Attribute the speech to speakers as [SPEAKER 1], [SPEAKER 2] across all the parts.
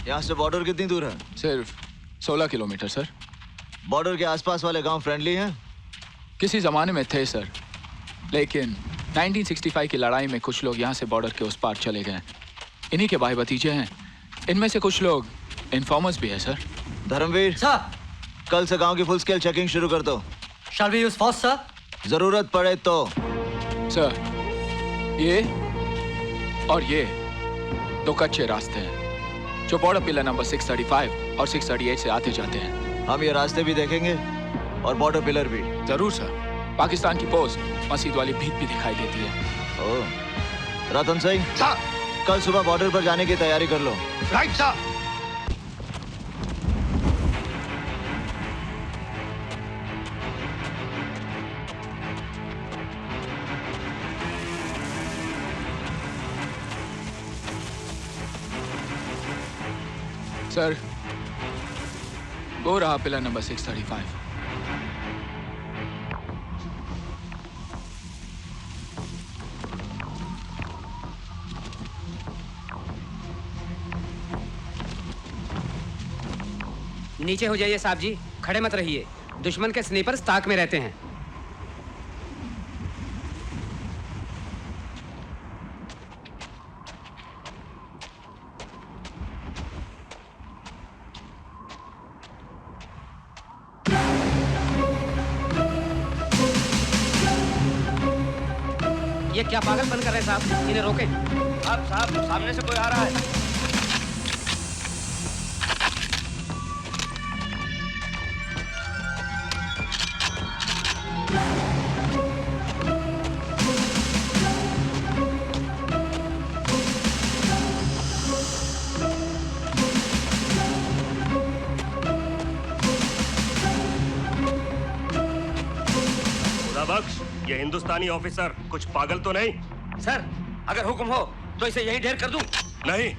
[SPEAKER 1] यहाँ से बॉर्डर कितनी दूर है?
[SPEAKER 2] सिर्फ 16 किलोमीटर सर।
[SPEAKER 1] बॉर्डर के आसपास वाले गांव फ्रेंडली हैं?
[SPEAKER 2] किसी जमाने में थे सर, लेकिन 1965 की लड़ाई में कुछ लोग यहाँ से बॉर्डर के उस पार चले गए। इन्हीं के भाई भतीजे हैं। इनमें से कुछ लोग इन्फॉर्मर्स भी है सर।
[SPEAKER 1] धर्मवीर
[SPEAKER 3] सर,
[SPEAKER 1] कल से गांव की फुल स्केल चेकिंग शुरू कर दो।
[SPEAKER 3] Shall we use force sir?
[SPEAKER 1] जरूरत पड़े तो।
[SPEAKER 2] सर, ये और ये दो कच्चे रास्ते हैं जो बॉर्डर पिलर नंबर 635 और 638 से आते जाते हैं।
[SPEAKER 1] हम ये रास्ते भी देखेंगे और बॉर्डर पिलर भी।
[SPEAKER 2] जरूर सर। पाकिस्तान की पोस्ट मस्जिद वाली भीत भी दिखाई देती है।
[SPEAKER 1] ओह, रतन सिंह
[SPEAKER 4] सर,
[SPEAKER 1] कल सुबह बॉर्डर पर जाने की तैयारी कर लो।
[SPEAKER 4] Right sir.
[SPEAKER 2] सर, वो रहा पिलर नंबर 635।
[SPEAKER 3] नीचे हो जाइए साहब जी, खड़े मत रहिए। दुश्मन के स्नीपर्स ताक में रहते हैं। ये क्या पागलपन कर रहे हैं साहब? इन्हें रोकें।
[SPEAKER 4] साहब, सामने से कोई आ रहा है।
[SPEAKER 5] बख्श, ये हिंदुस्तानी ऑफिसर कुछ पागल तो नहीं?
[SPEAKER 3] सर, अगर हुक्म हो तो इसे यहीं ढेर कर दूं।
[SPEAKER 5] नहीं।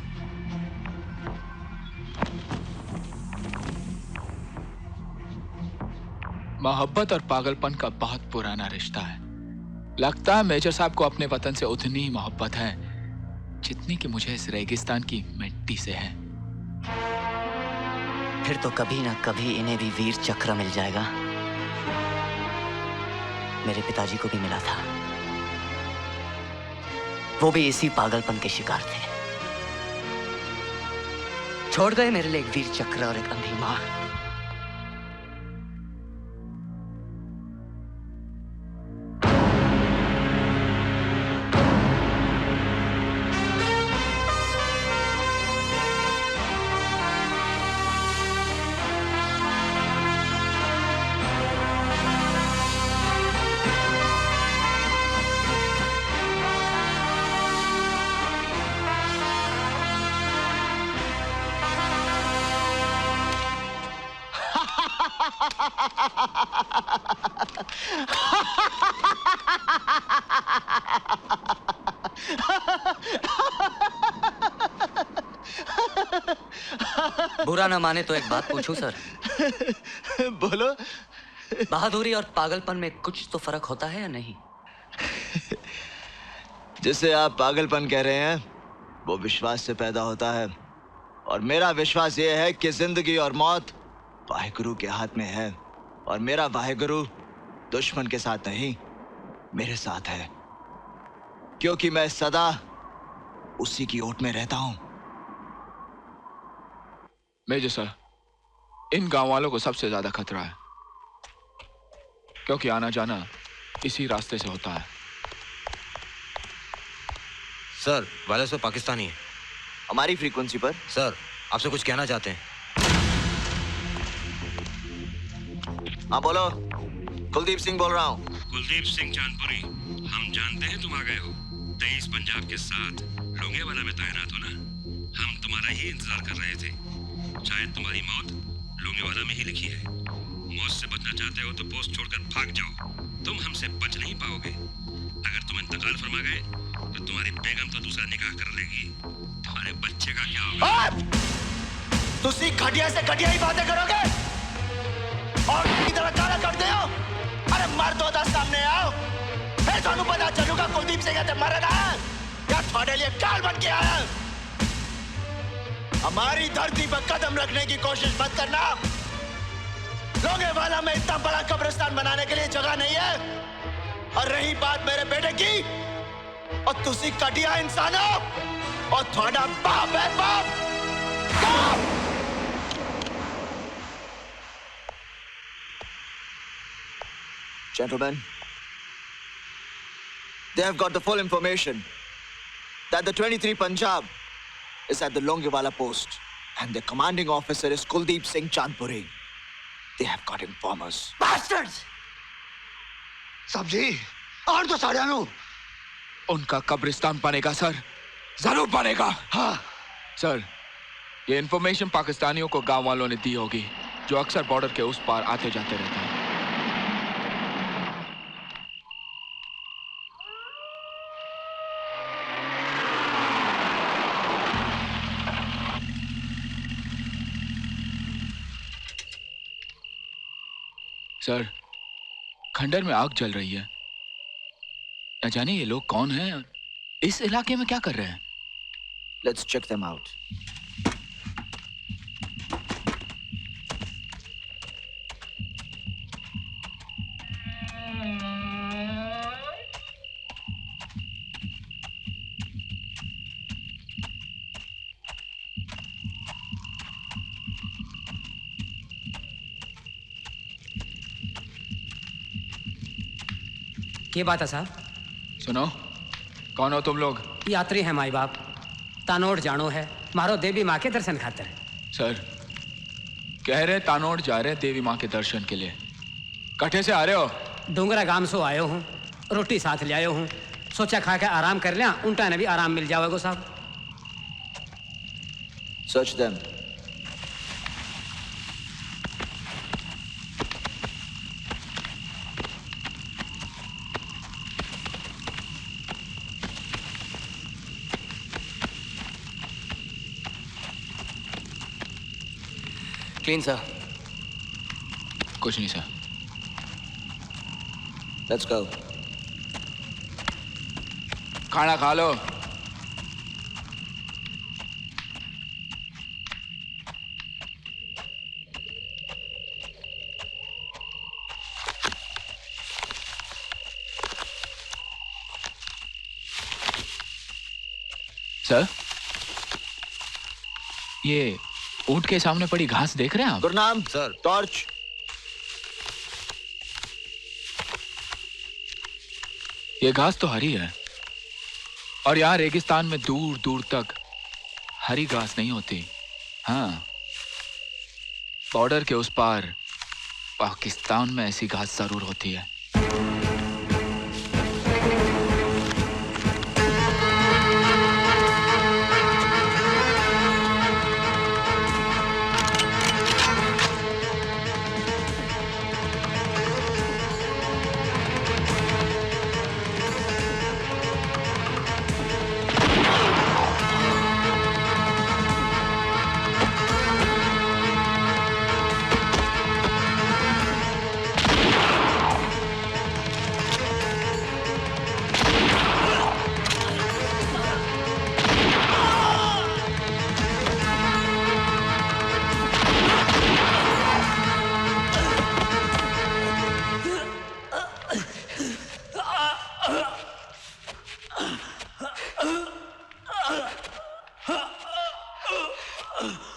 [SPEAKER 2] मोहब्बत और पागलपन का बहुत पुराना रिश्ता है। लगता है मेजर साहब को अपने वतन से उतनी ही मोहब्बत है जितनी कि मुझे इस रेगिस्तान की मिट्टी से है।
[SPEAKER 6] फिर तो कभी ना कभी इन्हें भी वीर चक्र मिल जाएगा। मेरे पिताजी को भी मिला था, वो भी इसी पागलपन के शिकार थे। छोड़ गए मेरे लिए एक वीर चक्र और एक अंधी मां। बुरा ना माने तो एक बात पूछूं सर?
[SPEAKER 1] बोलो।
[SPEAKER 6] बहादुरी और पागलपन में कुछ तो फर्क होता है या नहीं?
[SPEAKER 1] जिसे आप पागलपन कह रहे हैं वो विश्वास से पैदा होता है, और मेरा विश्वास ये है कि जिंदगी और मौत वाहेगुरु के हाथ में है, और मेरा वाहेगुरु दुश्मन के साथ नहीं, मेरे साथ है, क्योंकि मैं सदा उसी की ओट में रहता हूं।
[SPEAKER 2] मेजर सर, इन गांव वालों को सबसे ज्यादा खतरा है, क्योंकि आना जाना इसी रास्ते से होता है।
[SPEAKER 7] सर, वायरस तो पाकिस्तानी है।
[SPEAKER 1] हमारी फ्रीक्वेंसी पर।
[SPEAKER 7] सर, आपसे कुछ कहना चाहते हैं।
[SPEAKER 1] हाँ बोलो। कुलदीप सिंह बोल रहा हूँ।
[SPEAKER 5] कुलदीप सिंह चांदपुरी, हम जानते हैं तुम आ गए हो। 23 पंजाब के साथ लोंगेवाला में तैनात हो ना? हम तुम्हारा ही इंतजार कर रहे थे। शायद तुम्हारी मौत लोंगेवाला में ही लिखी है। मौत से बचना चाहते हो तो पोस्ट छोड़कर भाग जाओ। तुम हमसे बच नहीं पाओगे। अगर तुम इंतकाल फरमा गए तो तुम्हारी बेगम तो दूसरा निकाह कर लेगी। तुम्हारे बच्चे का क्या होगा?
[SPEAKER 4] तुसी घटिया से घटिया ही बातें करोगे और की तरह गाना करते हो। अरे मर दो, दस सामने आओ, फिर थानू पता चलूगा कुलदीप सिंह ते मरना है या थोड़े लिए काल बन के आया। हमारी धरती पर कदम रखने की कोशिश मत करना। लोंगेवाला में इतना बड़ा कब्रिस्तान बनाने के लिए जगह नहीं है। और रही बात मेरे बेटे की, और तुसी कटिया इंसानों, और थोड़ा बाप है बाप।
[SPEAKER 1] Gentlemen, they have got the full information that the 23 Punjab is at the Longewala post and the commanding officer is Kuldeep Singh Chandpuri. They have got informers.
[SPEAKER 4] Bastards! साहब जी, और तो साढ़े आनो।
[SPEAKER 2] उनका कब्रिस्तान बनेगा सर, जरूर बनेगा।
[SPEAKER 4] हाँ
[SPEAKER 2] सर, ये इन्फॉर्मेशन पाकिस्तानियों को गांव वालों ने दी होगी, जो अक्सर बॉर्डर के उस पार आते जाते रहते हैं। सर, खंडर में आग जल रही है। न जाने ये लोग कौन हैं और इस इलाके में क्या कर रहे हैं।
[SPEAKER 1] Let's check them out.
[SPEAKER 3] क्या बात है साहब?
[SPEAKER 2] सुनो, कौन हो तुम लोग?
[SPEAKER 3] यात्री हैं माई बाप, तानोड़ जानो है, मारो देवी माँ के दर्शन खातिर।
[SPEAKER 2] सर, कह रहे तानोड़ जा रहे देवी माँ के दर्शन के लिए। कठे से आ रहे हो?
[SPEAKER 3] डोंगरा गांव से आयो हूँ, रोटी साथ ले आयो हूँ, सोचा खा के आराम कर लिया, उल्टा ने भी आराम मिल जाओगे साहब।
[SPEAKER 1] Search them.
[SPEAKER 6] Clean sir.
[SPEAKER 2] कुछ नहीं सर।
[SPEAKER 1] Let's go.
[SPEAKER 2] खाना खा लो। सर, ये ऊंट के सामने पड़ी घास देख रहे हैं आप?
[SPEAKER 1] गुरनाम,
[SPEAKER 7] सर।
[SPEAKER 1] टॉर्च।
[SPEAKER 2] ये घास तो हरी है और यहाँ रेगिस्तान में दूर दूर तक हरी घास नहीं होती। हाँ, बॉर्डर के उस पार पाकिस्तान में ऐसी घास जरूर होती है।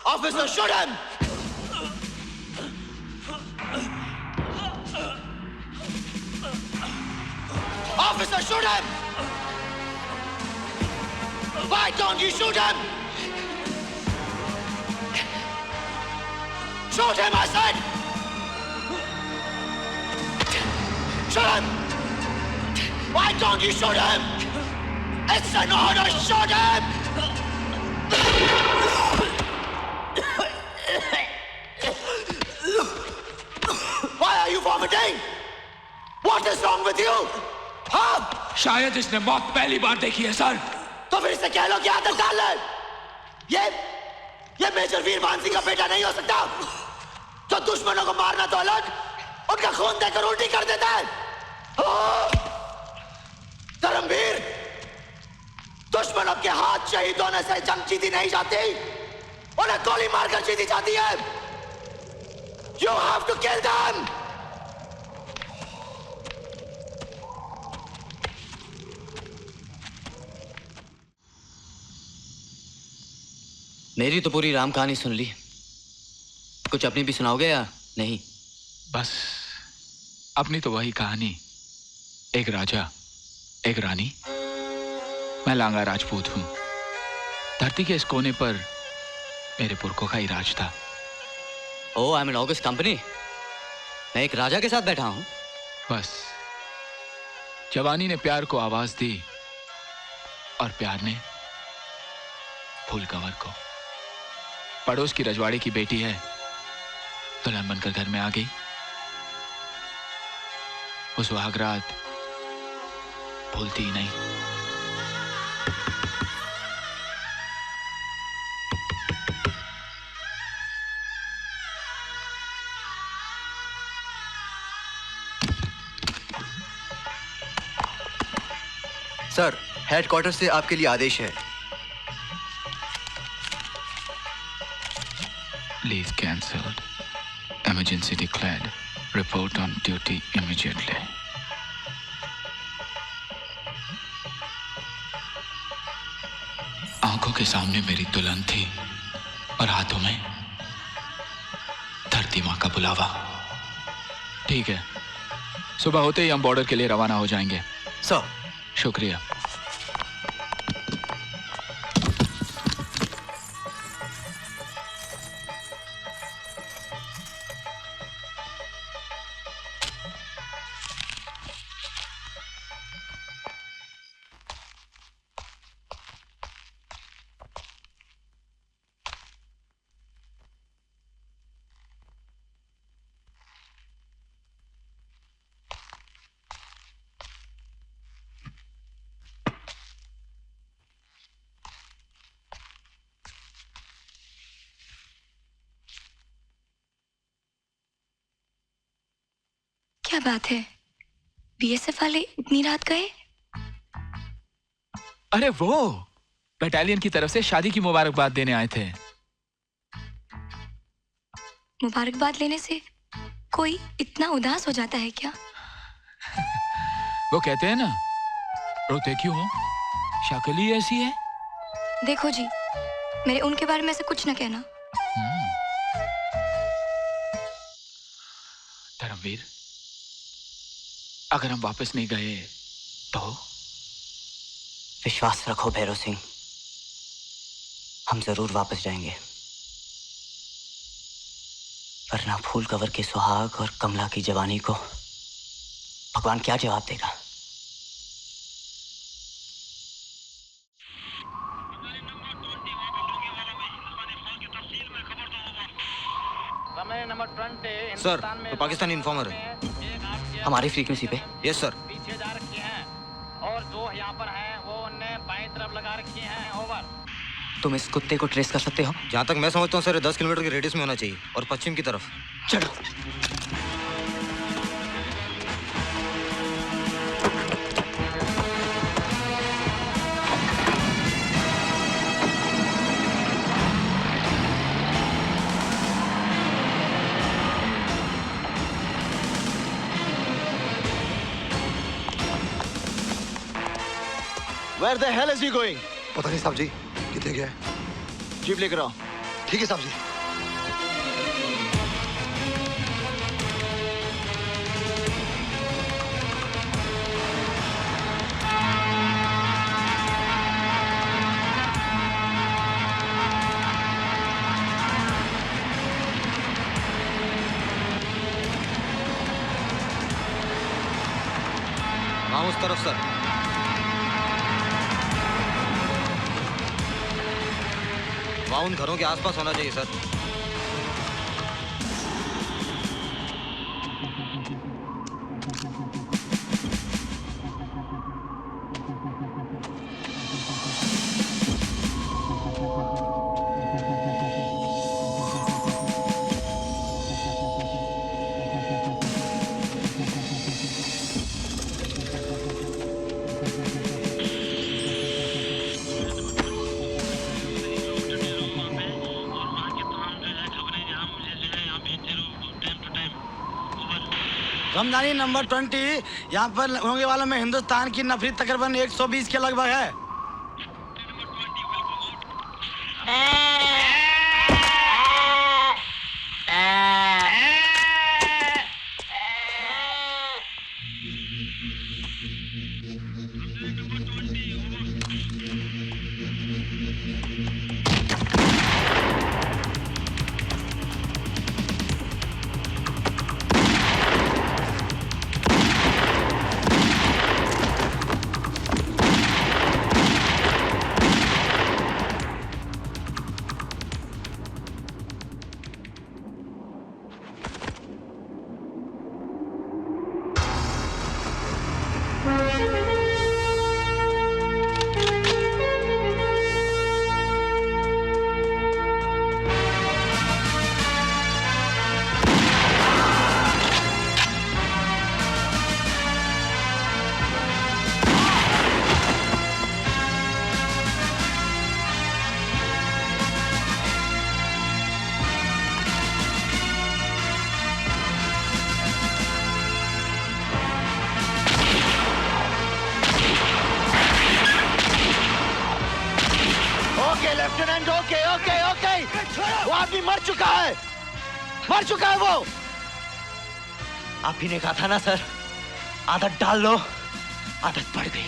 [SPEAKER 4] Officer, shoot him! Officer, shoot him! Why don't you shoot him? Shoot him, I said! Shoot him! Why don't you shoot him? It's an order, shoot him! Why are you vomiting? What is wrong with you? हाँ?
[SPEAKER 2] शायद इसने मौत पहली बार देखी है sir.
[SPEAKER 4] तो फिर इसे कह लो कि आदत डाल ले। ये मेजर वीर मान सिंह का बेटा नहीं हो सकता, जो दुश्मनों को मारना तो अलग, उनका खून देकर उल्टी कर देता है। धर्मवीर, दुश्मनों के हाथ शहीद होने से जंग जीती नहीं जाती, उन्हें गोली मारकर जीती जाती है। You have to kill them.
[SPEAKER 6] मेरी तो पूरी राम कहानी सुन ली, कुछ अपनी भी सुनाओगे या नहीं?
[SPEAKER 2] बस अपनी तो वही कहानी, एक राजा एक रानी। मैं लांगा राजपूत हूं। धरती के इस कोने पर मेरे पुरखों का ही राज था।
[SPEAKER 6] Oh I am in august company. मैं एक राजा के साथ बैठा हूं।
[SPEAKER 2] बस जवानी ने प्यार को आवाज दी और प्यार ने फूल कंवर को। पड़ोस की रजवाड़ी की बेटी है, दुल्हन बनकर घर में आ गई। वो सुहाग रात भूलती ही नहीं।
[SPEAKER 8] सर, हेडक्वार्टर से आपके लिए आदेश है।
[SPEAKER 2] Leave cancelled. Emergency declared. Report on duty immediately. आंखों के सामने मेरी दुल्हन थी और हाथों में धरती मां का बुलावा। ठीक है, सुबह होते ही हम बॉर्डर के लिए रवाना हो जाएंगे।
[SPEAKER 8] सर।
[SPEAKER 2] शुक्रिया।
[SPEAKER 9] क्या बात है, बीएसएफ वाले इतनी रात गए?
[SPEAKER 2] अरे वो बटालियन की तरफ से शादी की मुबारकबाद देने आए थे।
[SPEAKER 9] मुबारकबाद लेने से कोई इतना उदास हो जाता है क्या?
[SPEAKER 2] वो कहते हैं ना, रोते क्यों हो, शक्ल ही ऐसी है।
[SPEAKER 9] देखो जी, मेरे उनके बारे में ऐसे कुछ न कहना।
[SPEAKER 2] धर्मवीर, अगर हम वापस नहीं गए तो?
[SPEAKER 6] विश्वास रखो भैरव सिंह, हम जरूर वापस जाएंगे। वरना फूल कंवर के सुहाग और कमला की जवानी को भगवान क्या जवाब देगा?
[SPEAKER 7] सर, तो पाकिस्तानी इन्फॉर्मर है।
[SPEAKER 6] हमारी फ्रीक्वेंसी पे?
[SPEAKER 7] Yes sir.
[SPEAKER 3] पीछे जा रखी हैं और जो यहाँ पर हैं वो उन्हें बाईं तरफ लगा रखी हैं। ओवर।
[SPEAKER 6] तुम इस कुत्ते को ट्रेस कर सकते हो?
[SPEAKER 7] जहाँ तक मैं समझता हूँ सर, 10 किलोमीटर के रेडियस में होना चाहिए और पश्चिम की तरफ।
[SPEAKER 6] चलो।
[SPEAKER 1] Where the hell is he going?
[SPEAKER 8] पता नहीं साहब जी, कितने गया?
[SPEAKER 1] जीप लेकर आओ।
[SPEAKER 8] ठीक है साहब जी।
[SPEAKER 7] हाँ, उस तरफ सर। वहाँ उन घरों के आसपास होना चाहिए सर।
[SPEAKER 10] रमजानी नंबर 20 यहाँ पर होने वाला में हिंदुस्तान की नफरी तकरीबन 120 के लगभग है।
[SPEAKER 4] लेफ्टिनेंट, ओके ओके ओके, वो आदमी मर चुका है, मर चुका है वो।
[SPEAKER 7] आप ही ने कहा था ना सर, आदत डाल लो, आदत पड़ गई।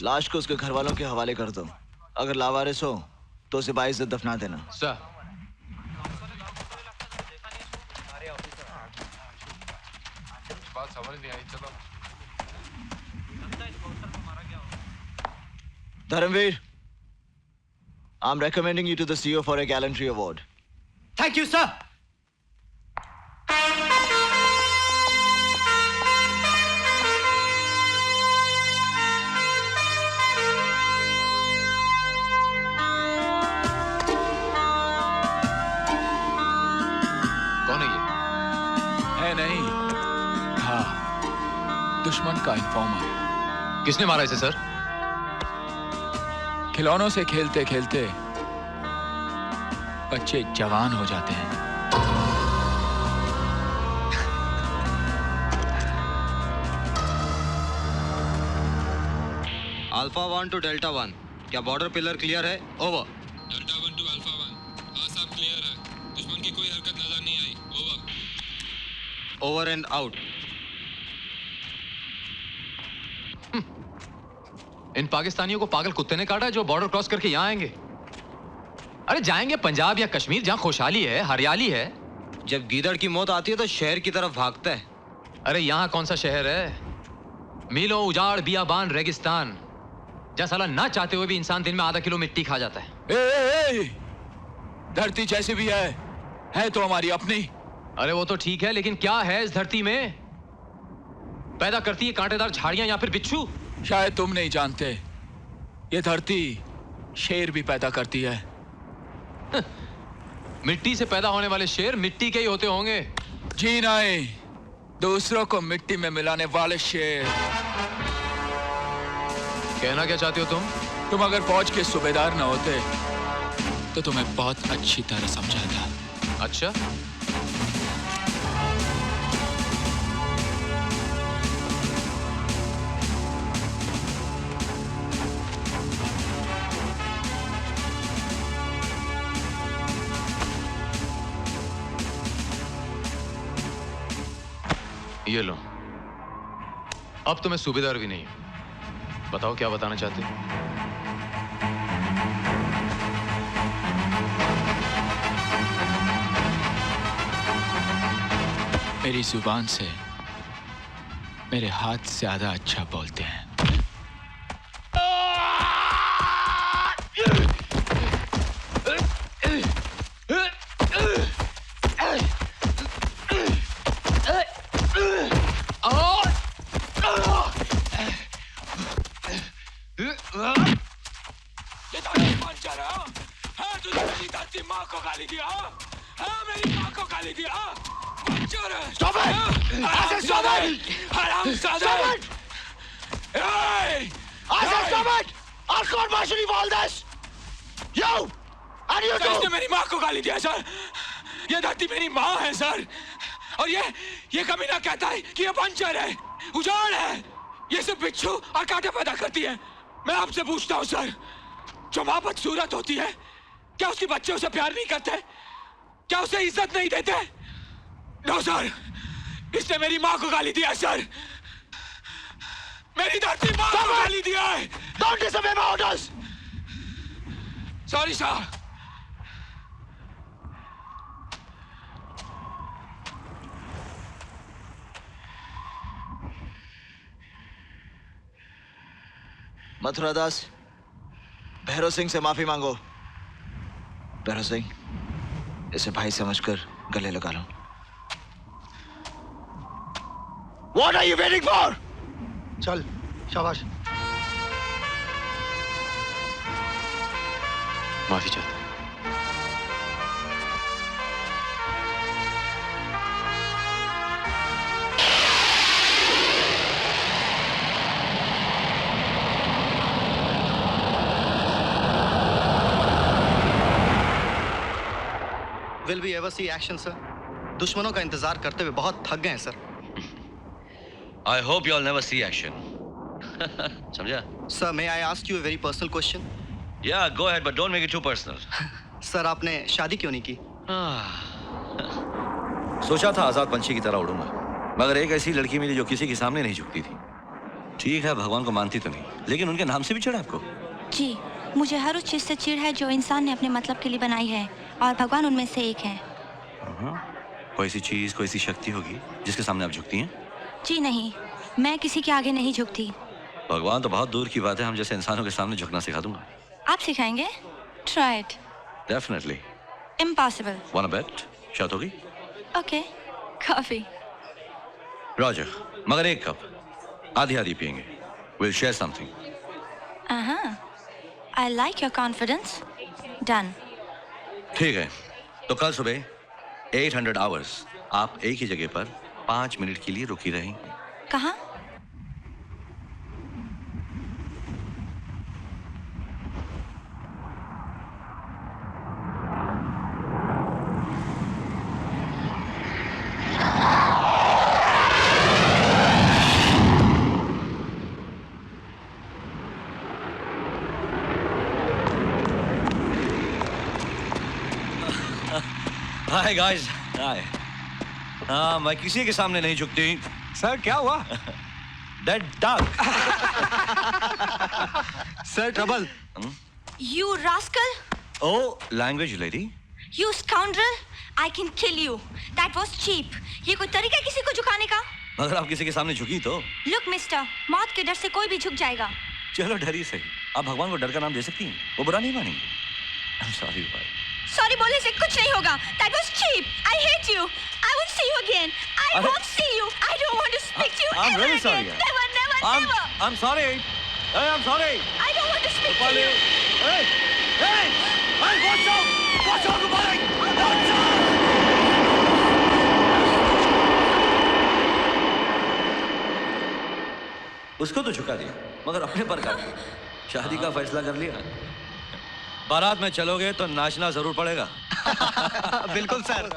[SPEAKER 1] लाश को उसके घर वालों के हवाले कर दो। अगर लावारिस हो तो उसे बाइज्जत दफना देना।
[SPEAKER 2] सर। बात समझ नहीं आई, चलो।
[SPEAKER 1] Dharmveer, I'm recommending you to the CEO for a gallantry award.
[SPEAKER 7] Thank you, sir.
[SPEAKER 2] दुश्मन का इन्फॉर्मर।
[SPEAKER 11] किसने मारा इसे सर?
[SPEAKER 2] खिलौनों से खेलते खेलते बच्चे जवान हो जाते हैं।
[SPEAKER 11] अल्फा 1 टू डेल्टा 1, क्या बॉर्डर पिलर क्लियर है? ओवर।
[SPEAKER 5] डेल्टा 1 टू अल्फा 1, हाँ साहब क्लियर है। दुश्मन की कोई हरकत नजर नहीं आई। ओवर।
[SPEAKER 11] Over and out. इन पाकिस्तानियों को पागल कुत्ते ने काटा जो बॉर्डर क्रॉस करके यहाँ आएंगे। अरे जाएंगे पंजाब या कश्मीर जहाँ खुशहाली है, हरियाली है। जब गीदड़ की मौत आती है तो शहर की तरफ भागता है। अरे यहाँ कौन सा शहर है? मीलों उजाड़, बियाबान, रेगिस्तान, जहाँ साला ना चाहते हुए भी इंसान दिन में आधा किलो मिट्टी खा जाता है।
[SPEAKER 2] धरती जैसी भी है तो हमारी अपनी।
[SPEAKER 11] अरे वो तो ठीक है, लेकिन क्या है इस धरती में? पैदा करती है कांटेदार झाड़ियां या फिर बिच्छू?
[SPEAKER 2] शायद तुम नहीं जानते, ये धरती शेर भी पैदा करती है।
[SPEAKER 11] मिट्टी से पैदा होने वाले शेर मिट्टी के ही होते होंगे।
[SPEAKER 2] जी नहीं, दूसरों को मिट्टी में मिलाने वाले शेर।
[SPEAKER 11] कहना क्या चाहते हो तुम?
[SPEAKER 2] तुम अगर फौज के सूबेदार न होते तो तुम्हें बहुत अच्छी तरह समझाता।
[SPEAKER 11] अच्छा, ये लो। अब तो मैं सूबेदार भी नहीं हूं। बताओ क्या बताना चाहते हो?
[SPEAKER 2] मेरी जुबान से मेरे हाथ ज्यादा अच्छा बोलते हैं। मेरी माँ को गाली दिया? हाँ, मेरी माँ को गाली दिया?
[SPEAKER 4] Stop it! I said stop it!
[SPEAKER 2] Stop
[SPEAKER 4] it! I said stop it! I'll court martial you for all this! You! And you
[SPEAKER 2] इसने
[SPEAKER 4] too!
[SPEAKER 2] मेरी माँ को गाली दिया सर। ये धरती मेरी माँ है सर। और ये कमीना कहता है कि ये बंजर है, उजाड़ है, ये सब बिच्छू और कांटे पैदा करती है। मैं आपसे पूछता हूँ सर, जो माँ बदसूरत होती है, क्या उसके बच्चे उसे प्यार नहीं करते? क्या उसे इज्जत नहीं देते? नो सर, इसने मेरी माँ को गाली दिया सर। मेरी धरती माँ को गाली दिया है।
[SPEAKER 4] Don't disobey my orders!
[SPEAKER 2] Sorry sir.
[SPEAKER 1] Mathura Das, Bhairav Singh से माफी मांगो। भैरव सिंह, इसे भाई समझकर गले लगा लो।
[SPEAKER 4] What are you waiting for?
[SPEAKER 10] चल, शाबाश।
[SPEAKER 11] माफी चाहता हूं।
[SPEAKER 8] Will we ever see action, sir? दुश्मनों का इंतजार करते हुए बहुत थक गए हैं, sir.
[SPEAKER 5] I hope you all never see action. समझा?
[SPEAKER 8] Sir, may I ask you a very personal question?
[SPEAKER 5] Yeah, go ahead, but don't make it too personal.
[SPEAKER 8] Sir, आपने शादी क्यों नहीं की?
[SPEAKER 5] सोचा था आजाद पंछी की तरह उड़ूंगा, मगर एक ऐसी लड़की मिली जो किसी के सामने नहीं झुकती थी। ठीक है, भगवान को मानती तो नहीं, लेकिन उनके नाम से भी चिढ़ आपको?
[SPEAKER 9] जी, मुझे हर उस चीज से चिढ़ है जो इंसान ने अपने मतलब के लिए बनाई है, और भगवान उनमें से एक है।
[SPEAKER 5] कोई सी चीज, कोई सी शक्ति होगी जिसके सामने आप झुकती हैं?
[SPEAKER 9] जी नहीं, मैं किसी के आगे नहीं झुकती।
[SPEAKER 5] भगवान तो बहुत दूर की बात है, हम जैसे इंसानों के सामने झुकना सिखा दूंगा।
[SPEAKER 9] आप सिखाएंगे? Try it.
[SPEAKER 5] Definitely.
[SPEAKER 9] Impossible.
[SPEAKER 5] Want to bet? शर्त होगी?
[SPEAKER 9] Okay, coffee.
[SPEAKER 5] रॉजर, मगर एक कप, आधी आधी पियेंगे। Will share something.
[SPEAKER 9] I like your confidence. Done.
[SPEAKER 5] ठीक है, तो कल सुबह 800 आवर्स आप एक ही जगह पर 5 मिनट के लिए रुकी रहेंगी।
[SPEAKER 9] कहाँ?
[SPEAKER 5] हाय गाइस, हाय। हाँ, मैं किसी के सामने नहीं झुकती।
[SPEAKER 2] सर क्या हुआ?
[SPEAKER 5] Dead dog.
[SPEAKER 8] Sir, trouble.
[SPEAKER 9] You rascal!
[SPEAKER 5] Oh, language lady.
[SPEAKER 9] You scoundrel! I can kill you. That was cheap. ये कोई तरीका है किसी को झुकाने का?
[SPEAKER 5] मगर आप किसी के सामने झुकी तो?
[SPEAKER 9] Look, mister, मौत के डर से कोई भी झुक जाएगा।
[SPEAKER 5] चलो डरी सही। आप भगवान को डर का नाम दे सकती हैं? वो बुरा नहीं मानेंगे। I'm sorry, भाई।
[SPEAKER 9] Sorry बोलने से कुछ नहीं होगा। That was cheap. I hate you. I won't see you again. I won't see you. I don't want to speak to you
[SPEAKER 5] I'm
[SPEAKER 9] ever
[SPEAKER 5] really
[SPEAKER 9] again.
[SPEAKER 5] sorry.
[SPEAKER 9] Never, never, never.
[SPEAKER 5] I'm sorry. Hey, I'm sorry.
[SPEAKER 9] I don't want to speak to
[SPEAKER 5] Gopali.
[SPEAKER 9] you.
[SPEAKER 5] Hey, hey, hey, watch out! Watch out, Gopali! Watch out! उसको तो झुका दिया, मगर अपने पर का शादी का फैसला कर लिया। बारात में चलोगे तो नाचना जरूर पड़ेगा।
[SPEAKER 8] बिल्कुल सर।